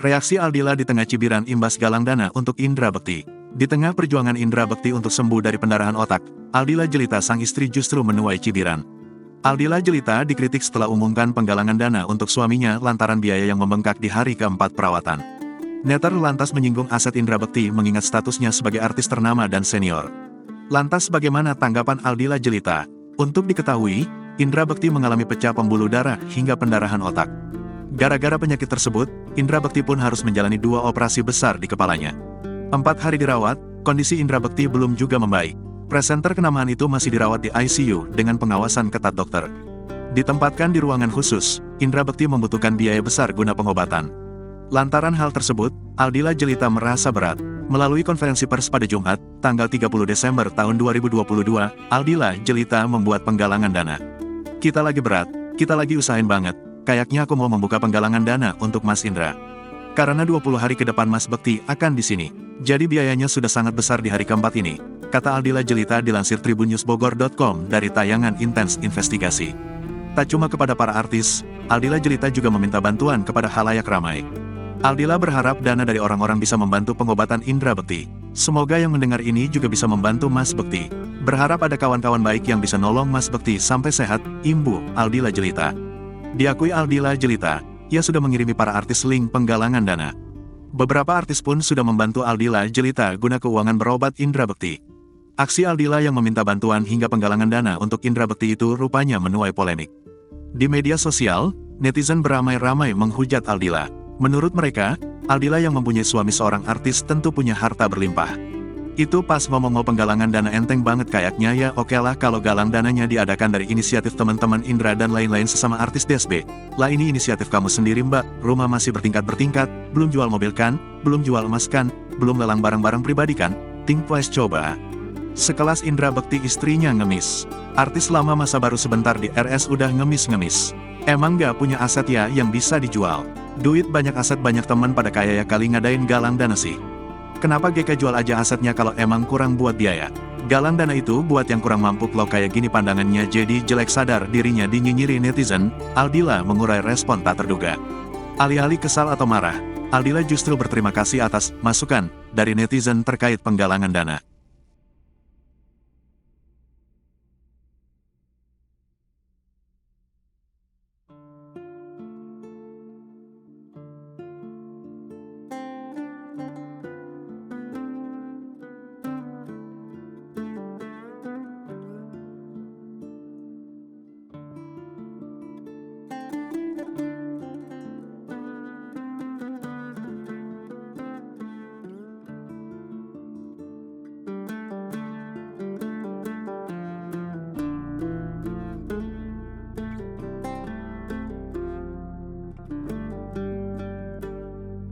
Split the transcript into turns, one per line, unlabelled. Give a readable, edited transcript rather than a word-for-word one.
Reaksi Aldila di tengah cibiran imbas galang dana untuk Indra Bekti. Di tengah perjuangan Indra Bekti untuk sembuh dari pendarahan otak, Aldila Jelita sang istri justru menuai cibiran. Aldila Jelita dikritik setelah umumkan penggalangan dana untuk suaminya lantaran biaya yang membengkak di hari keempat perawatan. Netter lantas menyinggung aset Indra Bekti mengingat statusnya sebagai artis ternama dan senior. Lantas bagaimana tanggapan Aldila Jelita? Untuk diketahui, Indra Bekti mengalami pecah pembuluh darah hingga pendarahan otak. Gara-gara penyakit tersebut, Indra Bekti pun harus menjalani 2 operasi besar di kepalanya. 4 hari dirawat, kondisi Indra Bekti belum juga membaik. Presenter kenamaan itu masih dirawat di ICU dengan pengawasan ketat dokter. Ditempatkan di ruangan khusus, Indra Bekti membutuhkan biaya besar guna pengobatan. Lantaran hal tersebut, Aldila Jelita merasa berat. Melalui konferensi pers pada Jumat, tanggal 30 Desember tahun 2022, Aldila Jelita membuat penggalangan dana. Kita lagi berat, kita lagi usahain banget. Kayaknya aku mau membuka penggalangan dana untuk Mas Indra. Karena 20 hari ke depan Mas Bekti akan di sini. Jadi biayanya sudah sangat besar di hari keempat ini, kata Aldila Jelita dilansir tribunnewsbogor.com dari tayangan Intens Investigasi. Tak cuma kepada para artis, Aldila Jelita juga meminta bantuan kepada halayak ramai. Aldila berharap dana dari orang-orang bisa membantu pengobatan Indra Bekti. Semoga yang mendengar ini juga bisa membantu Mas Bekti. Berharap ada kawan-kawan baik yang bisa nolong Mas Bekti sampai sehat, imbu Aldila Jelita. Diakui Aldila Jelita, ia sudah mengirimi para artis link penggalangan dana. Beberapa artis pun sudah membantu Aldila Jelita guna keuangan berobat Indra Bekti. Aksi Aldila yang meminta bantuan hingga penggalangan dana untuk Indra Bekti itu rupanya menuai polemik. Di media sosial, netizen beramai-ramai menghujat Aldila. Menurut mereka, Aldila yang mempunyai suami seorang artis tentu punya harta berlimpah. Itu pas ngomong penggalangan dana enteng banget kayaknya ya. Oke lah kalau galang dananya diadakan dari inisiatif teman-teman Indra dan lain-lain sesama artis DSB. Lah ini inisiatif kamu sendiri mbak, rumah masih bertingkat-bertingkat, belum jual mobil kan, belum jual emas kan, belum lelang barang-barang pribadi kan, think twice coba. Sekelas Indra Bekti istrinya ngemis. Artis lama masa baru sebentar di RS udah ngemis-ngemis. Emang gak punya aset ya yang bisa dijual? Duit banyak aset banyak teman pada kaya ya kali ngadain galang dana sih. Kenapa GK jual aja asetnya kalau emang kurang buat biaya? Galang dana itu buat yang kurang mampu lo kayak gini pandangannya jadi jelek sadar dirinya dinyinyiri netizen, Aldila mengurai respon tak terduga. Alih-alih kesal atau marah, Aldila justru berterima kasih atas masukan dari netizen terkait penggalangan dana.